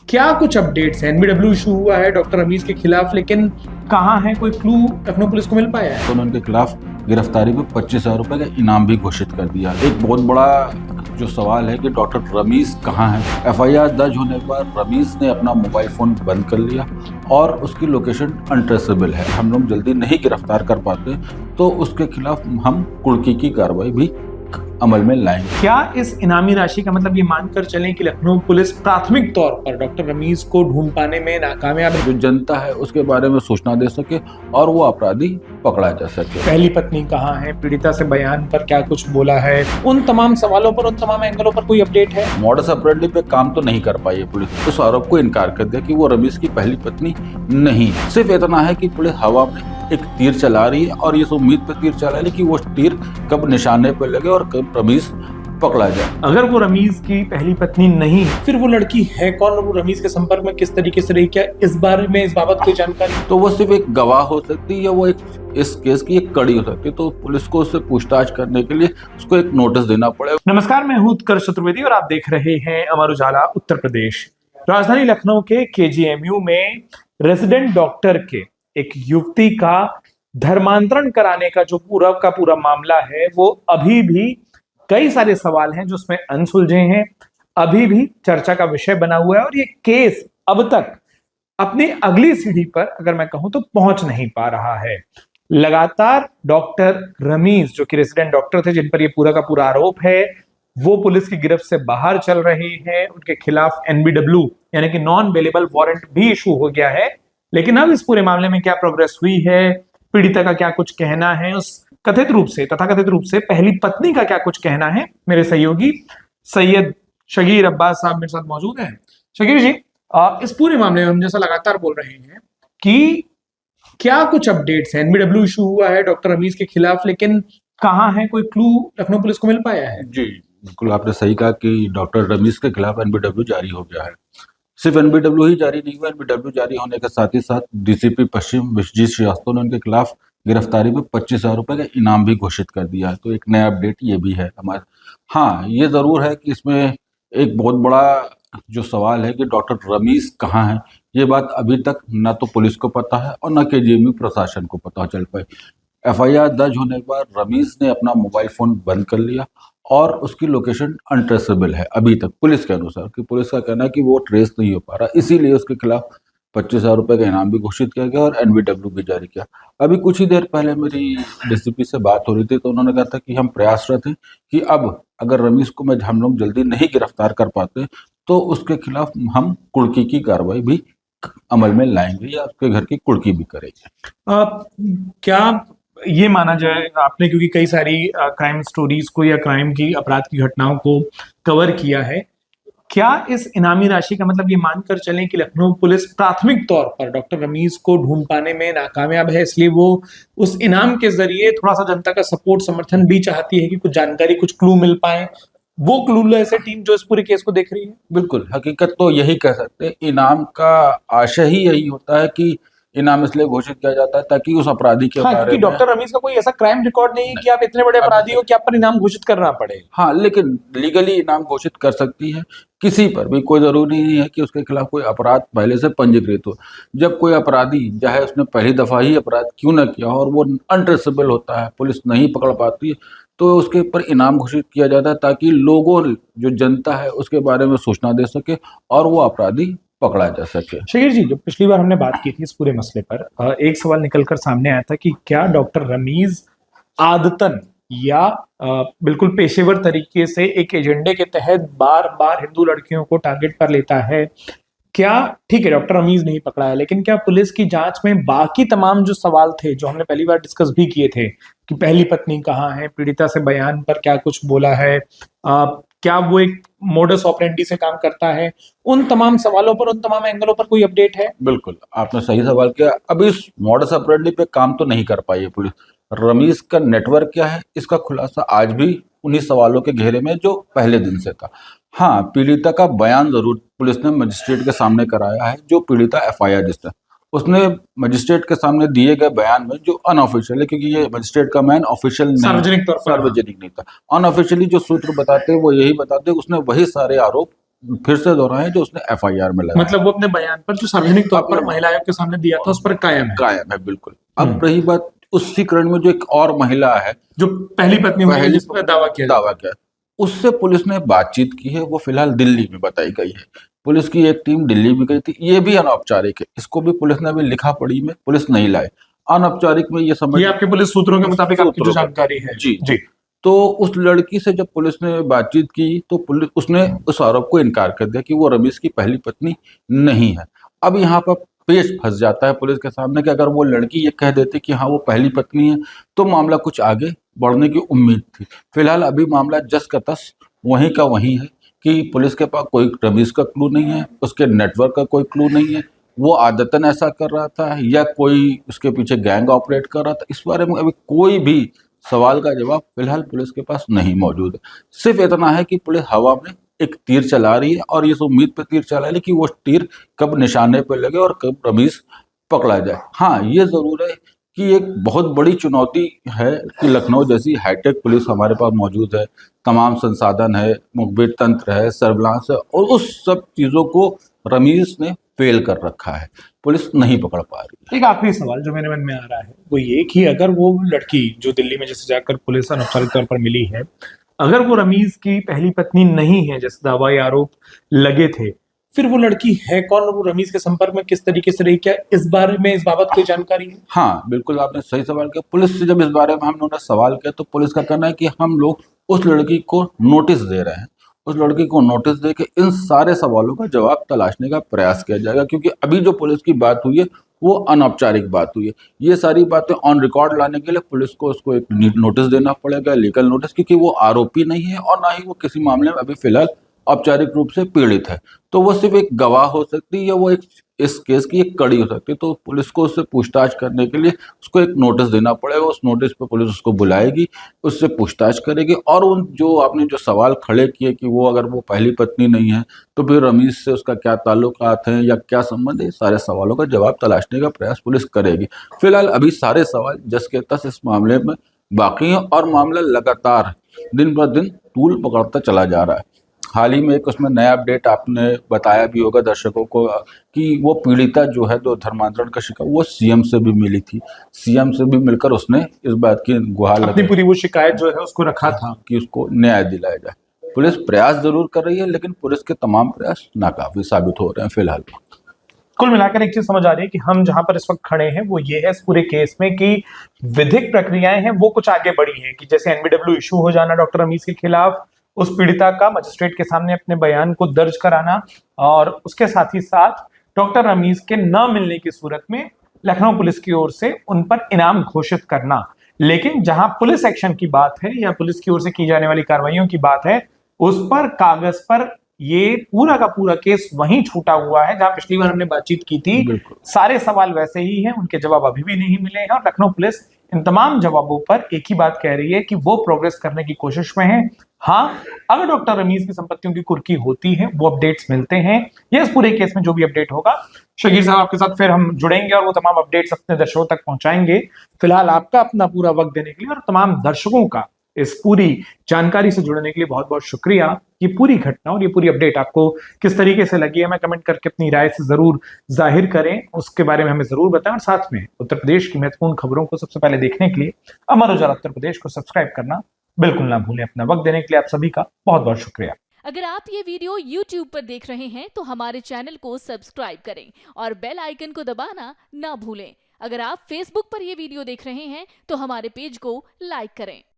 क्या कुछ अपडेट्स हैं? एनबीडब्ल्यू इशू हुआ है डॉक्टर रमीज के खिलाफ, लेकिन कहाँ है कोई क्लू लखनऊ पुलिस को मिल पाया है? तो उनके खिलाफ गिरफ्तारी पे 25,000 रुपए का इनाम भी घोषित कर दिया। एक बहुत बड़ा जो सवाल है कि डॉक्टर रमीज कहाँ है। एफआईआर दर्ज होने के बाद रमीज ने अपना मोबाइल फोन बंद कर लिया और उसकी लोकेशन अनट्रेसेबल है। हम लोग जल्दी नहीं गिरफ्तार कर पाते तो उसके खिलाफ हम कुर्की की कार्रवाई भी अमल में लाएंगे। क्या इस इनामी राशि का मतलब ये मानकर चलें कि लखनऊ पुलिस प्राथमिक तौर पर डॉक्टर रमीज को ढूंढ पाने में नाकामयाब है? जो जनता है उसके बारे में सूचना दे सके और वो अपराधी पकड़ा जा सके। पहली पत्नी कहाँ है? पीड़िता से बयान पर क्या कुछ बोला है? उन तमाम सवालों पर, उन तमाम एंगलों पर कोई अपडेट है? मॉडस ऑपरेंडी पे काम तो नहीं कर पाई है पुलिस। उस आरोप को इनकार कर दिया कि वो रमीज की पहली पत्नी नहीं। सिर्फ इतना है कि पुलिस हवा में एक तीर चला रही है और इस उम्मीद पे तीर चला रही है कि वो तीर कब निशाने पे लगे और कब रमीज पकड़ा जाए। अगर वो रमीज की पहली पत्नी नहीं, फिर वो लड़की है कौन? वो रमीज के संपर्क में किस तरीके से रही? क्या इस बारे में, इस बाबत कोई जानकारी? तो वो सिर्फ एक गवाह हो सकती है या वो एक इस केस की एक कड़ी हो सकती है। तो पुलिस को उससे पूछताछ करने के लिए उसको एक नोटिस देना पड़ेगा। नमस्कार, मैं हूं उत्कर्ष चतुर्वेदी और आप देख रहे हैं अमर उजाला उत्तर प्रदेश। राजधानी लखनऊ के केजीएमयू में रेजिडेंट डॉक्टर के एक युवती का धर्मांतरण कराने का जो पूरा मामला है, वो अभी भी कई सारे सवाल हैं जो उसमें अनसुलझे हैं, अभी भी चर्चा का विषय बना हुआ है और ये केस अब तक अपनी अगली सीढ़ी पर, अगर मैं कहूं तो, पहुंच नहीं पा रहा है। लगातार डॉक्टर रमीज, जो कि रेजिडेंट डॉक्टर थे, जिन पर ये पूरा का पूरा आरोप है, वो पुलिस की गिरफ्त से बाहर चल रहे हैं। उनके खिलाफ एनबीडब्ल्यू यानी कि नॉन बेलेबल वारंट भी इशू हो गया है। लेकिन अब इस पूरे मामले में क्या प्रोग्रेस हुई है, पीड़िता का क्या कुछ कहना है, उस तथाकथित रूप से पहली पत्नी का क्या कुछ कहना है, मेरे सहयोगी सैयद शगीर अब्बास साहब मेरे साथ मौजूद हैं। शगीर जी, इस पूरे मामले में हम जैसा लगातार बोल रहे हैं कि क्या कुछ अपडेट्स हैं? एनबीडब्ल्यू इशू हुआ है डॉक्टर रमीज के खिलाफ, लेकिन कहाँ है कोई क्लू लखनऊ पुलिस को मिल पाया है? जी बिल्कुल, आपने सही कहा कि डॉक्टर रमीज के खिलाफ एनबीडब्ल्यू जारी हो गया है। सिर्फ एनबीडब्ल्यू ही जारी नहीं हुआ, एनबीडब्ल्यू जारी होने के साथ ही साथ डीसीपी पश्चिम विश्वजीत श्रीवास्तव ने उनके खिलाफ गिरफ्तारी में 25,000 रुपए का इनाम भी घोषित कर दिया है। तो एक नया अपडेट ये भी है हमारे। हाँ, ये जरूर है कि इसमें एक बहुत बड़ा जो सवाल है कि डॉक्टर रमीज कहाँ है। ये बात अभी तक न तो पुलिस को पता है और न केजीएमयू प्रशासन को पता चल पाई। एफआईआर दर्ज होने के बाद रमीज ने अपना मोबाइल फोन बंद कर लिया और उसकी लोकेशन अनट्रेसेबल है अभी तक पुलिस के अनुसार। कि पुलिस का कहना है कि वो ट्रेस नहीं हो पा रहा, इसीलिए उसके खिलाफ 25,000 रुपए का इनाम भी घोषित किया गया और एनबीडब्ल्यू भी जारी किया। अभी कुछ ही देर पहले मेरी डीसीपी से बात हो रही थी तो उन्होंने कहा था कि हम प्रयासरत हैं कि अब अगर रमीज को हम लोग जल्दी नहीं गिरफ्तार कर पाते तो उसके खिलाफ हम कुर्की की कार्रवाई भी अमल में लाएंगे या उसके घर की कुर्की भी करेंगे। क्या ये माना जाए आपने, क्योंकि कई सारी क्राइम स्टोरीज को या क्राइम की, अपराध की घटनाओं को कवर किया है, क्या इस इनामी राशि का मतलब ये मानकर चलें कि लखनऊ पुलिस प्राथमिक तौर पर डॉक्टर रमीज को ढूंढ पाने में नाकामयाब है, इसलिए वो उस इनाम के जरिए थोड़ा सा जनता का सपोर्ट, समर्थन भी चाहती है कि कुछ जानकारी, कुछ क्लू मिल पाए? वो क्लूलेस है टीम जो इस पूरे केस को देख रही है? बिल्कुल, हकीकत तो यही कह सकते हैं। इनाम का आशय ही यही होता है कि इनाम इसलिए घोषित किया जाता है ताकि उस अपराधी के बारे में, डॉक्टर रमीज का कोई ऐसा क्राइम रिकॉर्ड नहीं है कि आप इतने बड़े अपराधी हो कि आप पर इनाम घोषित करना पड़े। हाँ, लेकिन लीगली इनाम घोषित कर सकती है किसी पर भी। कोई जरूरी नहीं है कि उसके खिलाफ कोई अपराध पहले से पंजीकृत हो। जब कोई अपराधी, चाहे उसने पहली दफा ही अपराध क्यों न किया हो और वो अनट्रेसेबल होता है, पुलिस नहीं पकड़ पाती है, तो उसके ऊपर इनाम घोषित किया जाता है ताकि लोगों, जो जनता है, उसके बारे में सूचना दे सके और वो अपराधी पकड़ा जा सके। शगीर जी, जो पिछली बार हमने बात की थी इस पूरे मसले पर, एक सवाल निकलकर सामने आया था कि क्या डॉक्टर रमीज आदतन या बिल्कुल पेशेवर तरीके से एक एजेंडे के तहत बार बार हिंदू लड़कियों को टारगेट पर लेता है? क्या, ठीक है, डॉक्टर रमीज नहीं पकड़ा है, लेकिन क्या पुलिस की जांच में बाकी तमाम जो सवाल थे, जो हमने पहली बार डिस्कस भी किए थे कि पहली पत्नी कहाँ है, पीड़िता से बयान पर क्या कुछ बोला है, क्या वो एक मोडस ऑपरेंडी से काम करता है, उन तमाम सवालों पर, उन तमाम एंगलों पर कोई अपडेट है? बिल्कुल, आपने सही सवाल किया। अब इस मोडस ऑपरेंडी पे काम तो नहीं कर पाई है पुलिस। रमीज का नेटवर्क क्या है, इसका खुलासा आज भी उन्हीं सवालों के घेरे में जो पहले दिन से था। हाँ, पीड़िता का बयान जरूर पुलिस ने मजिस्ट्रेट के सामने कराया है। जो पीड़िता एफआईआर जिसने, उसने मजिस्ट्रेट के सामने दिए गए बयान में, जो अनऑफिशियल है, क्योंकि ये मजिस्ट्रेट का बयान ऑफिशियल सार्वजनिक तौर पर, सार्वजनिक नहीं था, अनऑफिशियली जो सूत्र बताते वो यही बताते उसने वही सारे आरोप फिर से दोहराए जो उसने एफआईआर में लगाया। मतलब वो अपने बयान पर जो सार्वजनिक तौर पर महिला आयोग के सामने दिया था उस पर कायम है। कायम है बिल्कुल। अब रही बात उसी करण में जो एक और महिला है जो पहली पत्नी हुई है जिस पर दावा किया उससे पुलिस ने बातचीत की है, वो फिलहाल दिल्ली में बताई गई है। पुलिस की एक टीम दिल्ली में गई थी, ये भी अनौपचारिक है, इसको भी पुलिस ने अभी लिखा पढ़ी में पुलिस नहीं लाई। अनौपचारिक में ये समझ, ये आपके पुलिस सूत्रों के मुताबिक आपकी जो जानकारी है। जी जी। तो उस लड़की से जब पुलिस ने बातचीत की तो पुलिस उसने उस आरोप को इनकार कर दिया कि वो रमीज की पहली पत्नी नहीं है। अब यहाँ पर पेच फंस जाता है पुलिस के सामने कि अगर वो लड़की ये कह देती कि हाँ वो पहली पत्नी है तो मामला कुछ आगे बढ़ने की उम्मीद थी। फिलहाल अभी मामला जस का तस वहीं का वहीं है कि पुलिस के पास कोई रमीज का क्लू नहीं है, उसके नेटवर्क का कोई क्लू नहीं है, वो आदतन ऐसा कर रहा था या कोई उसके पीछे गैंग ऑपरेट कर रहा था। इस बारे में अभी कोई भी सवाल का जवाब फिलहाल पुलिस के पास नहीं मौजूद है। सिर्फ इतना है कि पुलिस हवा में एक तीर चला रही है और इस उम्मीद पे तीर चला रही है कि वो तीर कब निशाने पे लगे और कब रमीज पकड़ा जाए। हाँ ये जरूर है कि एक बहुत बड़ी चुनौती है कि लखनऊ जैसी हाईटेक पुलिस हमारे पास मौजूद है, तमाम संसाधन है, मुखबिर तंत्र है, सर्विलांस है, और उस सब चीज़ों को रमीज ने फेल कर रखा है, पुलिस नहीं पकड़ पा रही। एक आखिरी सवाल जो मेरे मन में आ रहा है वो ये कि अगर वो लड़की जो दिल्ली में जैसे जाकर पुलिस अनौपचारिक तौर पर मिली है, अगर वो रमीज की पहली पत्नी नहीं है जैसे दावा या आरोप लगे थे, फिर वो लड़की है कौन और वो रमीज के संपर्क में किस तरीके से रही, क्या इस बारे में इस बाबत कोई जानकारी है? हाँ बिल्कुल, आपने सही सवाल किया। पुलिस से जब इस बारे में हम लोगों ने सवाल किया तो पुलिस का कहना है कि हम लोग उस लड़की को नोटिस दे रहे हैं, उस लड़की को नोटिस दे के इन सारे सवालों का जवाब तलाशने का प्रयास किया जाएगा, क्योंकि अभी जो पुलिस की बात हुई है वो अनौपचारिक बात हुई है। ये सारी बातें ऑन रिकॉर्ड लाने के लिए पुलिस को उसको एक नोटिस देना पड़ेगा, लीगल नोटिस, क्योंकि वो आरोपी नहीं है और ना ही वो किसी मामले में अभी फिलहाल औपचारिक रूप से पीड़ित है। तो वो सिर्फ एक गवाह हो सकती है या वो एक इस केस की एक कड़ी हो सकती है। तो पुलिस को उससे पूछताछ करने के लिए उसको एक नोटिस देना पड़ेगा, उस नोटिस पे पुलिस उसको बुलाएगी, उससे पूछताछ करेगी और उन जो आपने जो सवाल खड़े किए कि वो अगर वो पहली पत्नी नहीं है तो फिर रमीज से उसका क्या ताल्लुकात हैं या क्या संबंध है, सारे सवालों का जवाब तलाशने का प्रयास पुलिस करेगी। फिलहाल अभी सारे सवाल जस के तस इस मामले में बाकी हैं और मामला लगातार दिन ब दिन तूल पकड़ता चला जा रहा है। हाल ही में एक उसमें नया अपडेट आपने बताया भी होगा दर्शकों को कि वो पीड़िता जो है जो धर्मांतरण का शिकार, वो सीएम से भी मिली थी। सीएम से भी मिलकर उसने इस बात की गुहार अपनी पूरी वो शिकायत जो है उसको रखा था कि उसको न्याय दिलाया जाए। पुलिस प्रयास जरूर कर रही है लेकिन पुलिस के तमाम प्रयास नाकाफी साबित हो रहे हैं फिलहाल। कुल मिलाकर एक चीज समझ आ रही है कि हम जहां पर इस वक्त खड़े हैं वो ये है इस पूरे केस में कि विधिक प्रक्रियाएं हैं वो कुछ आगे बढ़ी हैं, कि जैसे एनबीडब्ल्यू इशू हो जाना डॉक्टर रमीज के खिलाफ, उस पीड़िता का मजिस्ट्रेट के सामने अपने बयान को दर्ज कराना और उसके साथ ही साथ डॉक्टर रमीज के न मिलने की सूरत में लखनऊ पुलिस की ओर से उन पर इनाम घोषित करना। लेकिन जहां पुलिस एक्शन की बात है या पुलिस की ओर से की जाने वाली कार्रवाइयों की बात है, उस पर कागज पर ये पूरा का पूरा केस वहीं छूटा हुआ है जहां पिछली बार हमने बातचीत की थी। सारे सवाल वैसे ही हैं, उनके जवाब अभी भी नहीं मिले हैं और लखनऊ पुलिस इन तमाम जवाबों पर एक ही बात कह रही है कि वो प्रोग्रेस करने की कोशिश में है। हाँ, अगर डॉक्टर रमीज की संपत्तियों की कुर्की होती है, वो अपडेट्स मिलते हैं या इस पूरे केस में जो भी अपडेट होगा, शकीर साहब आपके साथ फिर हम जुड़ेंगे और वो तमाम अपडेट्स अपने दर्शकों तक पहुंचाएंगे। फिलहाल आपका अपना पूरा वक्त देने के लिए और तमाम दर्शकों का इस पूरी जानकारी से जुड़ने के लिए बहुत बहुत शुक्रिया। ये पूरी घटना और ये पूरी अपडेट आपको किस तरीके से लगी है, मैं कमेंट करके अपनी राय से जरूर जाहिर करें, उसके बारे में हमें जरूर बताएं और साथ में उत्तर प्रदेश की महत्वपूर्ण खबरों को सबसे पहले देखने के लिए अमर उजाला उत्तर प्रदेश को सब्सक्राइब करना बिल्कुल ना भूलें। अपना वक्त देने के लिए आप सभी का बहुत बहुत शुक्रिया। अगर आप ये वीडियो YouTube पर देख रहे हैं तो हमारे चैनल को सब्सक्राइब करें और बेल आइकन को दबाना ना भूलें। अगर आप Facebook पर ये वीडियो देख रहे हैं तो हमारे पेज को लाइक करें।